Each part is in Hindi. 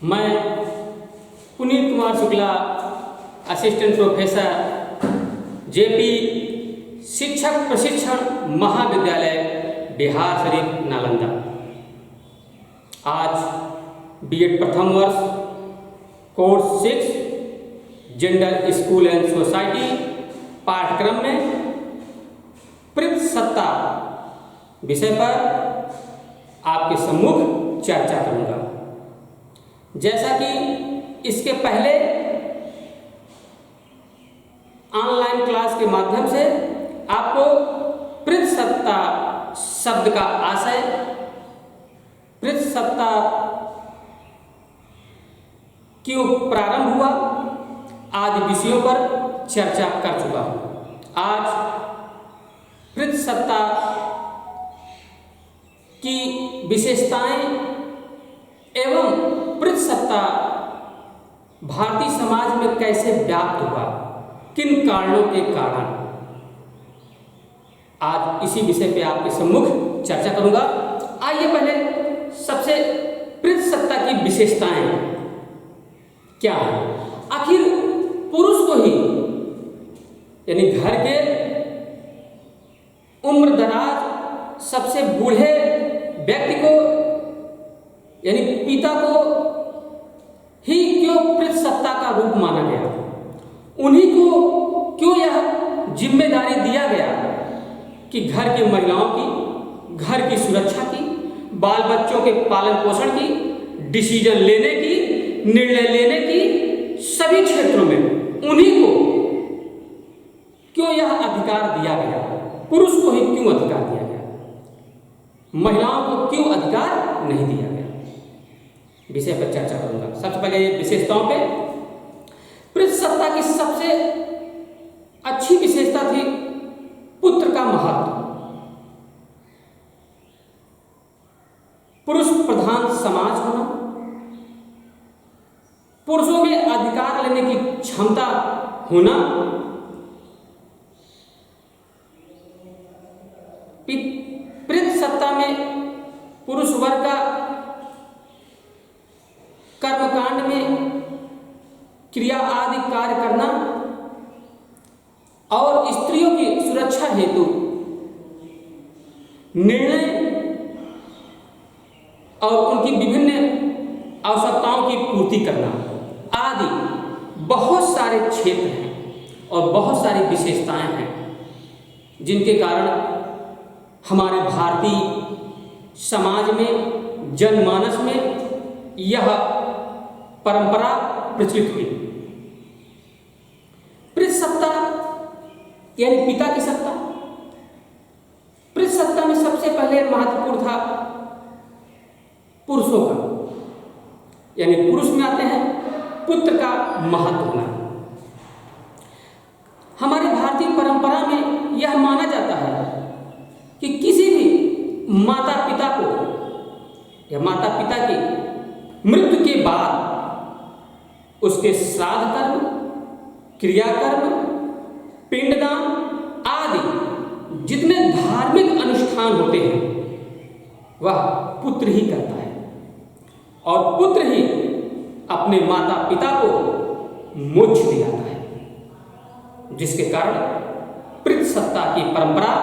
मैं Puneet Kumar Shukla, assistant professor, JP शिक्षक प्रशिक्षण महाविद्यालय बिहार शरीफ नालंदा। आज बीएड प्रथम वर्ष course 6 gender school and society पाठ्यक्रम में पितृसत्ता विषय पर आपके सम्मुख चर्चा करूंगा। जैसा कि इसके पहले ऑनलाइन क्लास के माध्यम से आपको पितृसत्ता शब्द का आशय, पितृसत्ता क्यों प्रारंभ हुआ आदि विषयों पर चर्चा कर चुका हूं। आज पितृसत्ता की विशेषताएं एवं पितृसत्ता भारतीय समाज में कैसे व्याप्त हुआ, किन कारणों के कारण, आज इसी विषय पे आपके सम्मुख चर्चा करूंगा। आइए पहले सबसे पितृसत्ता की विशेषताएं क्या है। आखिर पुरुष को ही यानी घर के उम्रदराज सबसे बूढ़े व्यक्ति को यानी पिता को ही क्यों पितृसत्ता का रूप माना गया, उन्हीं को क्यों यह जिम्मेदारी दिया गया कि घर की महिलाओं की, घर की सुरक्षा की, बाल बच्चों के पालन पोषण की, डिसीजन लेने की, निर्णय लेने की, सभी क्षेत्रों में उन्हीं को क्यों यह अधिकार दिया गया, पुरुष को ही क्यों अधिकार दिया गया, महिलाओं को क्यों अधिकार नहीं दिया गया, विषय पर चर्चा करूंगा। सबसे पहले ये विशेषताओं पे। पितृसत्ता की सबसे अच्छी विशेषता थी पुत्र का महत्व। पुरुष प्रधान समाज होना, पुरुषों में अधिकार लेने की क्षमता होना, पितृसत्ता में पुरुष वर्ग का कर्मकांड में क्रिया आदि कार्य करना और स्त्रियों की सुरक्षा हेतु निर्णय और उनकी विभिन्न आवश्यकताओं की पूर्ति करना आदि बहुत सारे क्षेत्र हैं और बहुत सारी विशेषताएं हैं जिनके कारण हमारे भारतीय समाज में, जनमानस में यह परंपरा प्रचलित हुई। पितृसत्ता यानी पिता की सत्ता। पितृसत्ता में सबसे पहले महत्वपूर्ण था पुरुषों का, यानी पुरुष में आते हैं पुत्र का महत्व होना। हमारी भारतीय परंपरा में यह माना जाता है कि किसी भी माता पिता को या माता पिता की मृत्यु के बाद उसके श्राद्ध कर्म, क्रियाकर्म, पिंडदान आदि जितने धार्मिक अनुष्ठान होते हैं वह पुत्र ही करता है और पुत्र ही अपने माता पिता को मोक्ष दिलाता है, जिसके कारण पितृसत्ता की परंपरा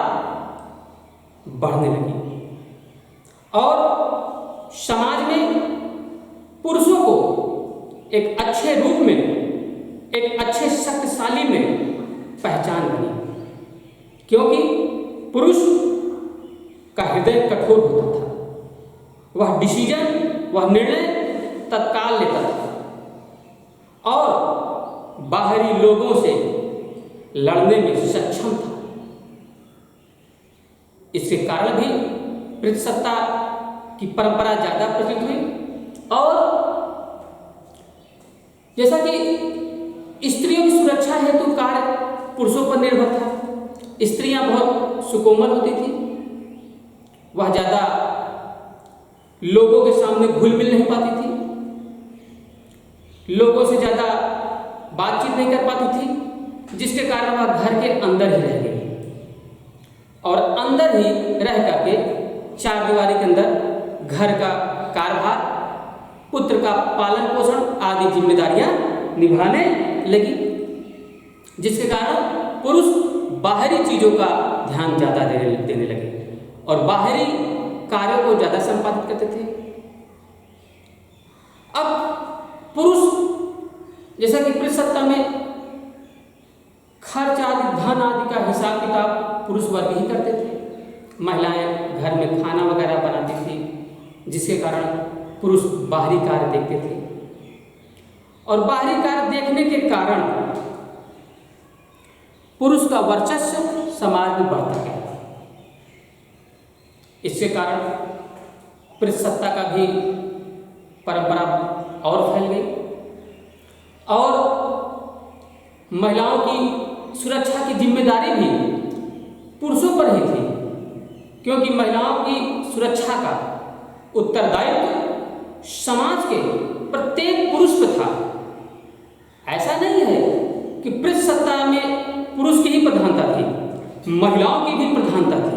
बढ़ने लगी और समाज में पुरुषों को एक अच्छे रूप में, एक अच्छे शक्तिशाली में पहचान बनी, क्योंकि पुरुष का हृदय कठोर होता था, वह डिसीजन, वह निर्णय तत्काल लेता था और बाहरी लोगों से लड़ने में सक्षम था। इसके कारण भी पितृसत्ता की परंपरा ज्यादा प्रचलित हुई और जैसा कि स्त्रियों की सुरक्षा हेतु कार्य पुरुषों पर निर्भर था। स्त्रियां बहुत सुकोमल होती थी, वह ज्यादा लोगों के सामने घुल मिल नहीं पाती थी, लोगों से ज्यादा बातचीत नहीं कर पाती थी, जिसके कारण वह घर के अंदर ही रह गई और अंदर ही रह करके चार दीवारी के अंदर घर का कार्यभार पुत्र का पालन पोषण आदि जिम्मेदारियां निभाने लगी, जिसके कारण पुरुष बाहरी चीजों का ध्यान ज्यादा देने लगे और बाहरी कार्यों को ज्यादा संपादित करते थे। अब पुरुष जैसा कि पितृसत्ता में खर्च आदि धन आदि का हिसाब किताब पुरुष वर्ग ही करते थे। महिलाएं घर में खाना वगैरह बनाती थी, जिसके कारण पुरुष बाहरी कार्य देखते थे और बाहरी कार्य देखने के कारण पुरुष का वर्चस्व समाज में बढ़ता गया। इसके कारण पितृसत्ता का भी परंपरा और फैल गई और महिलाओं की सुरक्षा की जिम्मेदारी भी पुरुषों पर ही थी, क्योंकि महिलाओं की सुरक्षा का उत्तरदायित्व समाज के प्रत्येक पुरुष पर था। ऐसा नहीं है कि पितृसत्ता में पुरुष की ही प्रधानता थी, महिलाओं की भी प्रधानता थी।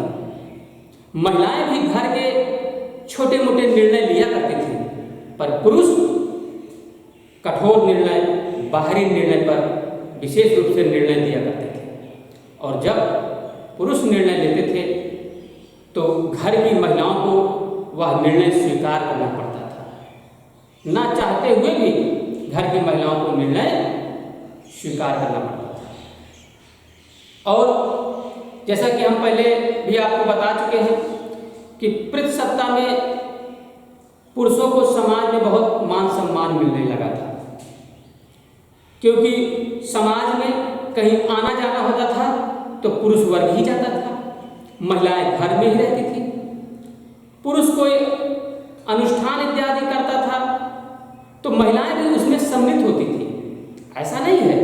महिलाएं भी घर के छोटे मोटे निर्णय लिया करती थी, पर पुरुष कठोर निर्णय, बाहरी निर्णय पर विशेष रूप से निर्णय दिया करते थे। और जब पुरुष निर्णय लेते थे तो घर की महिलाओं को वह निर्णय स्वीकार करना पड़ता था। ना चाहते हुए भी घर की महिलाओं को निर्णय स्वीकार करना पड़ता था। और जैसा कि हम पहले भी आपको बता चुके हैं कि पितृसत्ता में पुरुषों को समाज में बहुत मान सम्मान मिलने लगा था, क्योंकि समाज में कहीं आना जाना होता था तो पुरुष वर्ग ही जाता था, महिलाएं घर में ही रहती थी। पुरुष कोई अनुष्ठान इत्यादि करता था तो महिलाएं भी उसमें सम्मिलित होती थी। ऐसा नहीं है,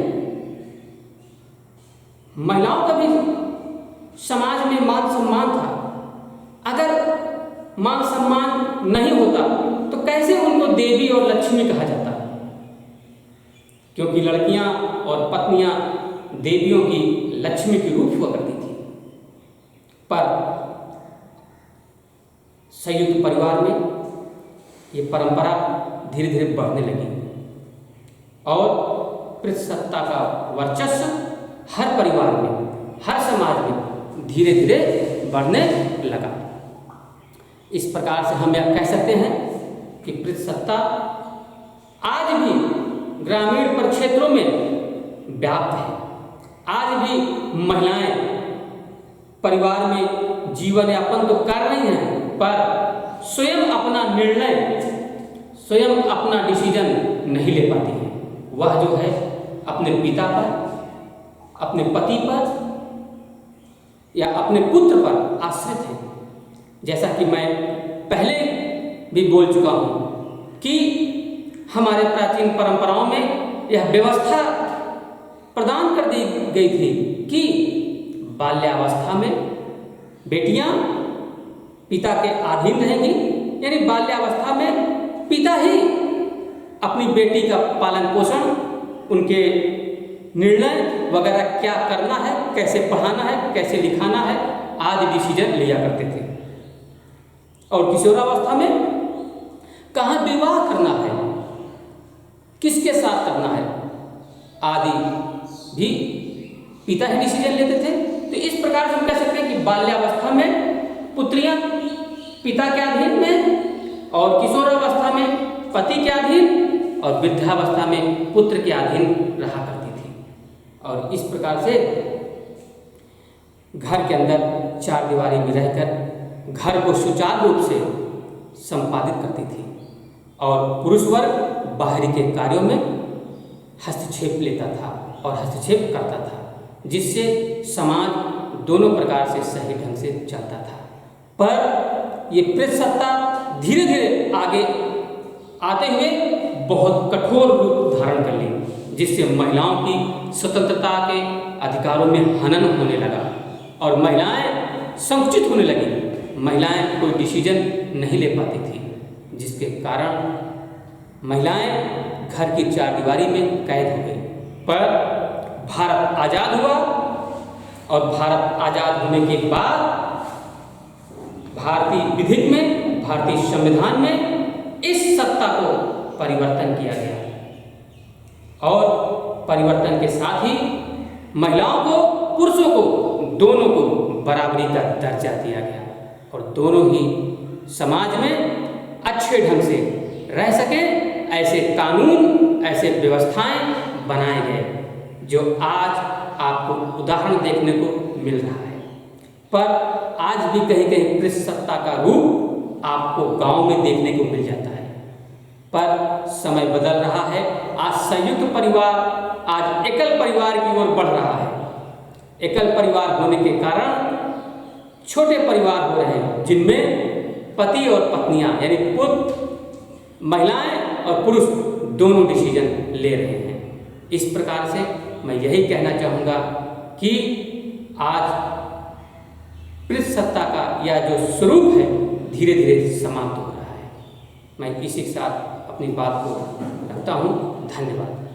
महिलाओं का भी समाज में मान सम्मान था। अगर मान सम्मान नहीं होता तो कैसे उनको देवी और लक्ष्मी कहा जाता, क्योंकि लड़कियां और पत्नियां देवियों की लक्ष्मी के रूप हुआ करती थी। पर संयुक्त परिवार में ये परंपरा धीरे धीरे बढ़ने लगी और पितृसत्ता का वर्चस्व हर परिवार में, हर समाज में धीरे धीरे बढ़ने लगा। इस प्रकार से हम यह कह सकते हैं कि पितृसत्ता आज भी ग्रामीण परिक्षेत्रों में व्याप्त है। आज भी महिलाएं परिवार में जीवन यापन तो कर रही हैं, पर स्वयं अपना निर्णय, स्वयं अपना डिसीजन नहीं ले पाती हैं। वह जो है अपने पिता पर, अपने पति पर या अपने पुत्र पर आश्रित है। जैसा कि मैं पहले भी बोल चुका हूँ कि हमारे प्राचीन परंपराओं में यह व्यवस्था प्रदान कर दी गई थी कि बाल्यावस्था में बेटियां पिता के अधीन रहेंगी, यानी बाल्यावस्था में पिता ही अपनी बेटी का पालन पोषण, उनके निर्णय वगैरह क्या करना है, कैसे पढ़ाना है, कैसे लिखाना है आदि डिसीजन लिया करते थे। और किशोरावस्था में कहाँ विवाह करना है, किसके साथ करना है आदि भी पिता ही डिसीजन लेते थे। तो इस प्रकार से हम कह सकते हैं कि बाल्यावस्था में पुत्रियां पिता के अधीन में और किशोरावस्था में पति के अधीन और वृद्धावस्था में पुत्र के अधीन रहा करती थी। और इस प्रकार से घर के अंदर चार दीवारी में रहकर घर को सुचारू रूप से संपादित करती थी और पुरुष वर्ग बाहरी के कार्यों में हस्तक्षेप लेता था और हस्तक्षेप करता था, जिससे समाज दोनों प्रकार से सही ढंग से चलता था। पर ये पितृसत्ता धीरे धीरे आगे आते हुए बहुत कठोर रूप धारण कर ली, जिससे महिलाओं की स्वतंत्रता के अधिकारों में हनन होने लगा और महिलाएं संकुचित होने लगी। महिलाएं कोई डिसीजन नहीं ले पाती थी, जिसके कारण महिलाएं घर की चारदीवारी में कैद हो गई। पर भारत आज़ाद हुआ और भारत आज़ाद होने के बाद भारतीय विधि में, भारतीय संविधान में इस सत्ता को परिवर्तन किया गया और परिवर्तन के साथ ही महिलाओं को पुरुषों को दोनों को बराबरी का दर्जा दिया गया और दोनों ही समाज में अच्छे ढंग से रह सके, ऐसे कानून, ऐसे व्यवस्थाएं बनाए गए जो आज आपको उदाहरण देखने को मिल रहा है। पर आज भी कहीं कहीं पुरुष सत्ता का रूप आपको गांव में देखने को मिल जाता है। पर समय बदल रहा है, आज संयुक्त परिवार, आज एकल परिवार की ओर बढ़ रहा है। एकल परिवार होने के कारण छोटे परिवार हो रहे हैं जिनमें पति और पत्नियां यानी महिलाएं और पुरुष दोनों डिसीजन ले रहे हैं। इस प्रकार से मैं यही कहना चाहूँगा कि आज पुरुष सत्ता का यह जो स्वरूप है धीरे धीरे समाप्त हो रहा है। मैं इसी के साथ अपनी बात को रखता हूँ। धन्यवाद।